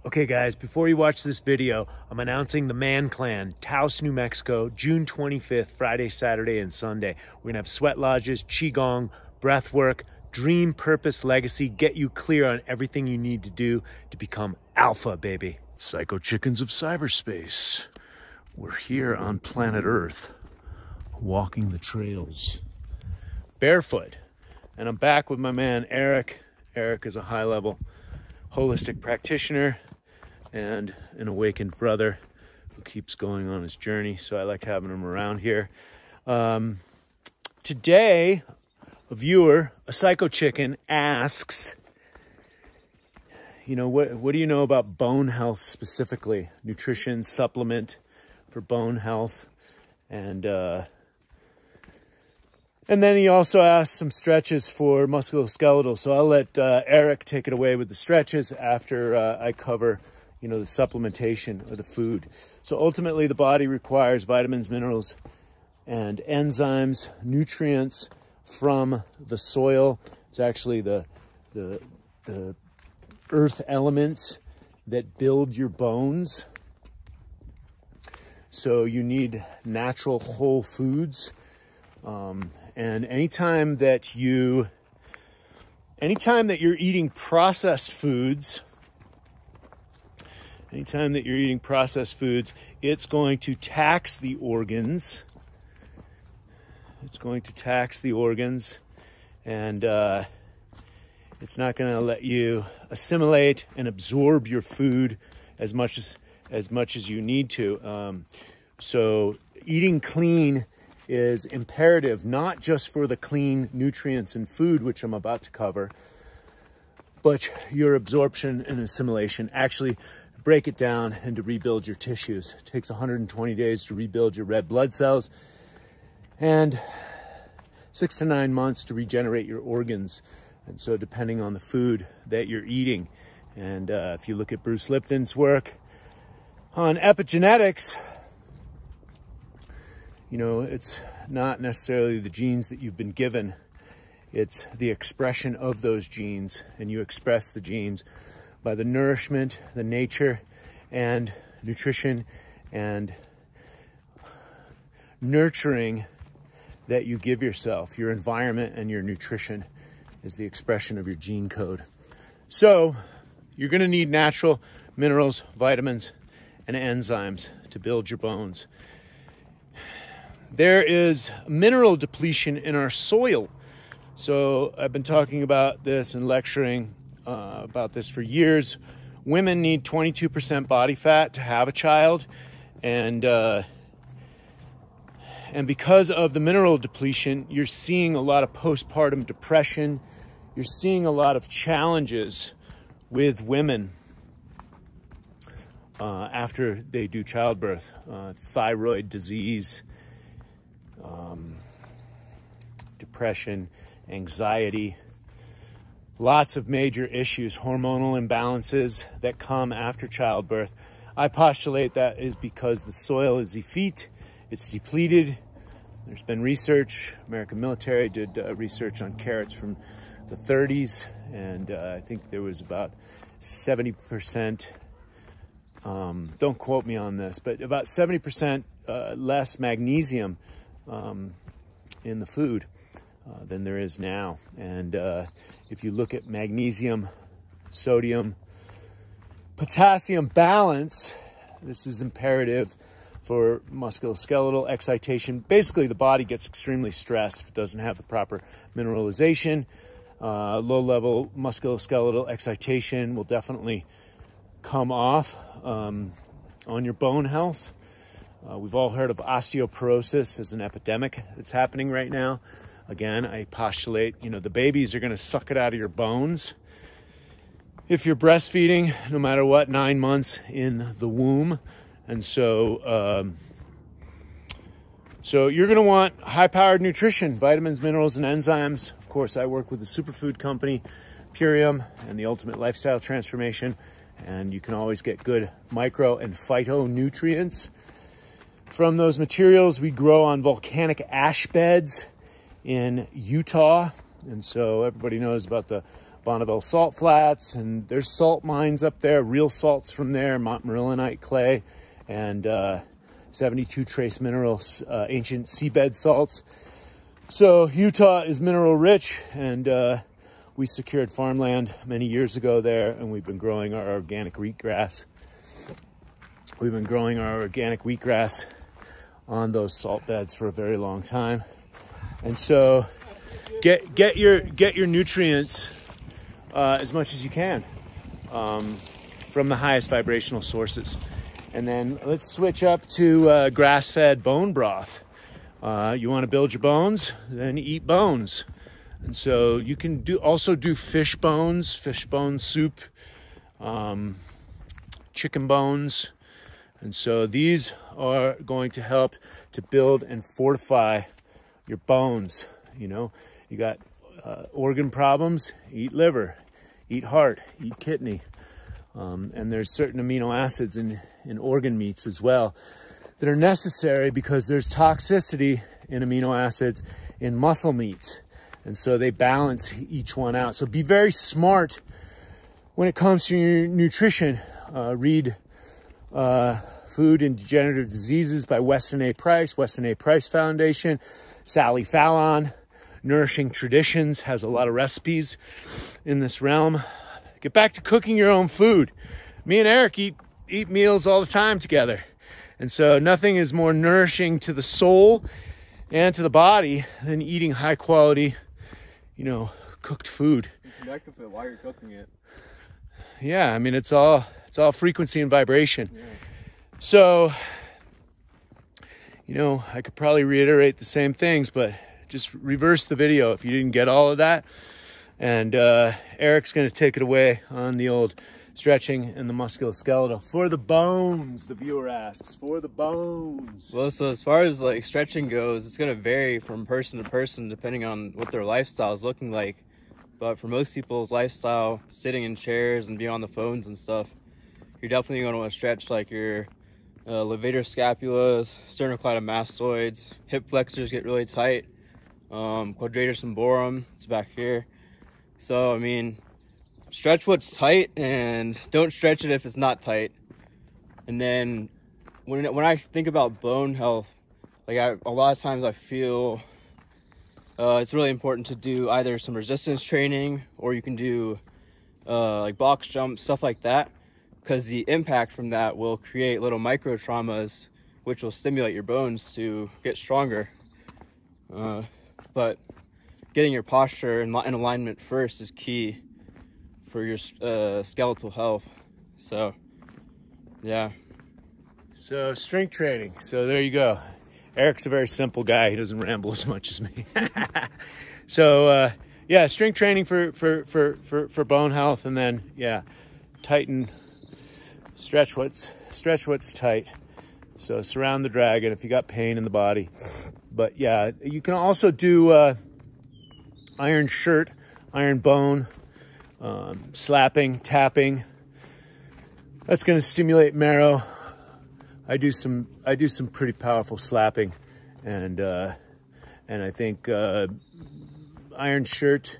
Okay guys, before you watch this video, I'm announcing the Man Clan, Taos, New Mexico, June 25th, Friday, Saturday, and Sunday. We're gonna have sweat lodges, Qigong, breath work, dream, purpose, legacy, get you clear on everything you need to do to become alpha, baby. Psycho chickens of cyberspace. We're here on planet Earth, walking the trails. Barefoot. And I'm back with my man, Eric. Eric is a high-level holistic practitioner and an awakened brother who keeps going on his journey. So I like having him around here. Today, a viewer, a psycho chicken, asks, you know, what do you know about bone health specifically? Nutrition, supplement for bone health. And then he also asked some stretches for musculoskeletal. So I'll let Eric take it away with the stretches after I cover, you know, the supplementation of the food. So ultimately the body requires vitamins, minerals, and enzymes, nutrients from the soil. It's actually the earth elements that build your bones. So you need natural whole foods. And anytime that you're eating processed foods, it's going to tax the organs. It's going to tax the organs, and it's not going to let you assimilate and absorb your food as much as you need to. So eating clean is imperative, not just for the clean nutrients in food, which I'm about to cover, but your absorption and assimilation. Actually, break it down and to rebuild your tissues. It takes 120 days to rebuild your red blood cells and 6 to 9 months to regenerate your organs. And so depending on the food that you're eating, and if you look at Bruce Lipton's work on epigenetics, you know, it's not necessarily the genes that you've been given, it's the expression of those genes, and you express the genes by the nourishment, the nature, and nutrition, and nurturing that you give yourself. Your environment and your nutrition is the expression of your gene code. So you're gonna need natural minerals, vitamins, and enzymes to build your bones. There is mineral depletion in our soil. So I've been talking about this and lecturing about this for years. Women need 22% body fat to have a child. And because of the mineral depletion, you're seeing a lot of postpartum depression. You're seeing a lot of challenges with women after they do childbirth. Thyroid disease, depression, anxiety, lots of major issues, hormonal imbalances that come after childbirth. I postulate that is because the soil is effete, it's depleted. There's been research, American military did research on carrots from the 30s, and I think there was about 70%, don't quote me on this, but about 70% less magnesium in the food than there is now. And if you look at magnesium, sodium, potassium balance, this is imperative for musculoskeletal excitation. Basically, the body gets extremely stressed if it doesn't have the proper mineralization. Low-level musculoskeletal excitation will definitely come off on your bone health. We've all heard of osteoporosis as an epidemic that's happening right now. Again, I postulate, you know, the babies are going to suck it out of your bones. If you're breastfeeding, no matter what, 9 months in the womb. And so, so you're going to want high-powered nutrition, vitamins, minerals, and enzymes. Of course, I work with the superfood company, Purium, and the Ultimate Lifestyle Transformation. and you can always get good micro and phytonutrients from those materials. We grow on volcanic ash beds in Utah, and so everybody knows about the Bonneville salt flats, and there's salt mines up there, real salts from there, montmorillonite clay, and 72 trace minerals, ancient seabed salts. So Utah is mineral rich, and we secured farmland many years ago there, and we've been growing our organic wheatgrass. We've been growing our organic wheatgrass on those salt beds for a very long time. And so get your nutrients as much as you can from the highest vibrational sources. And then let's switch up to grass-fed bone broth. You want to build your bones, then eat bones. And so you can also do fish bone soup, chicken bones. And so these are going to help to build and fortify your bones. You know, you got organ problems, eat liver, eat heart, eat kidney. And there's certain amino acids in organ meats as well that are necessary because there's toxicity in amino acids in muscle meats. And so they balance each one out. So be very smart when it comes to your nutrition. Read Food and Degenerative Diseases by Weston A. Price, Weston A. Price Foundation. Sally Fallon, Nourishing Traditions, has a lot of recipes in this realm. Get back to cooking your own food. Me and Eric eat meals all the time together. And so nothing is more nourishing to the soul and to the body than eating high quality, you know, cooked food. You connect with it while you're cooking it. Yeah, I mean, it's all frequency and vibration. Yeah. So, you know, I could probably reiterate the same things, but just reverse the video if you didn't get all of that. And Eric's going to take it away on the old stretching and the musculoskeletal. For the bones, the viewer asks, for the bones. Well, so as far as like stretching goes, it's going to vary from person to person depending on what their lifestyle is looking like. But for most people's lifestyle, sitting in chairs and be on the phones and stuff, you're definitely going to want to stretch like your levator scapulas, sternocleidomastoids, hip flexors get really tight, quadratus lumborum is back here. So, I mean, stretch what's tight and don't stretch it if it's not tight. And then when I think about bone health, like a lot of times I feel it's really important to do either some resistance training or you can do like box jumps, stuff like that, because the impact from that will create little micro traumas which will stimulate your bones to get stronger. But getting your posture in alignment first is key for your skeletal health. So, yeah. So, strength training. So, there you go. Eric's a very simple guy. He doesn't ramble as much as me. So, yeah, strength training for bone health, and then, yeah, tighten, stretch what's tight. So, surround the dragon if you got pain in the body. But, yeah, you can also do iron shirt, iron bone, slapping, tapping. That's going to stimulate marrow. I do some pretty powerful slapping, and I think iron shirt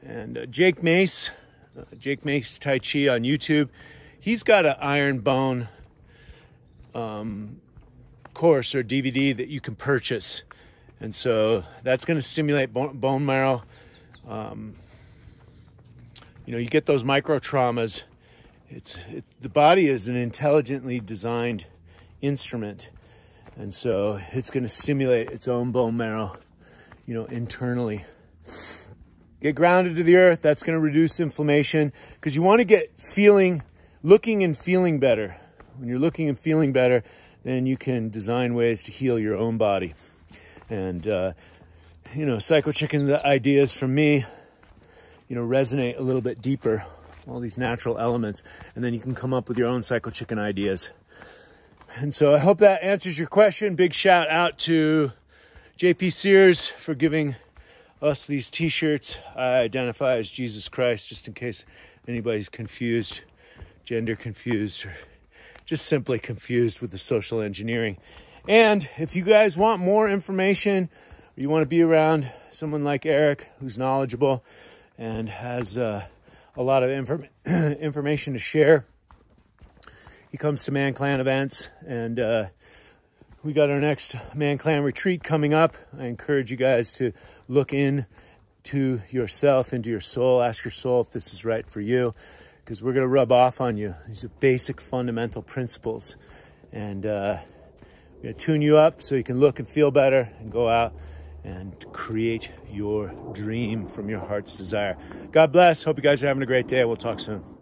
and Jake Mace Tai Chi on YouTube. He's got an iron bone course or DVD that you can purchase, and so that's going to stimulate bone marrow. You know, you get those micro traumas. The body is an intelligently designed instrument, and so it's going to stimulate its own bone marrow, you know, internally. Get grounded to the earth. That's going to reduce inflammation, because you want to get looking and feeling better. When you're looking and feeling better, then you can design ways to heal your own body. And you know, Psycho Chicken's ideas from me, you know, resonate a little bit deeper. All these natural elements, and then you can come up with your own Psycho Chicken ideas. And so I hope that answers your question. Big shout out to JP Sears for giving us these t-shirts. I identify as Jesus Christ, just in case anybody's confused. gender confused, or just simply confused with the social engineering. And if you guys want more information, or you want to be around someone like Eric, who's knowledgeable and has a lot of information to share, he comes to Man Clan events, and we got our next Man Clan retreat coming up. I encourage you guys to look into yourself, into your soul. Ask your soul if this is right for you, because we're going to rub off on you. These are basic fundamental principles. And we're going to tune you up so you can look and feel better and go out and create your dream from your heart's desire. God bless. Hope you guys are having a great day. We'll talk soon.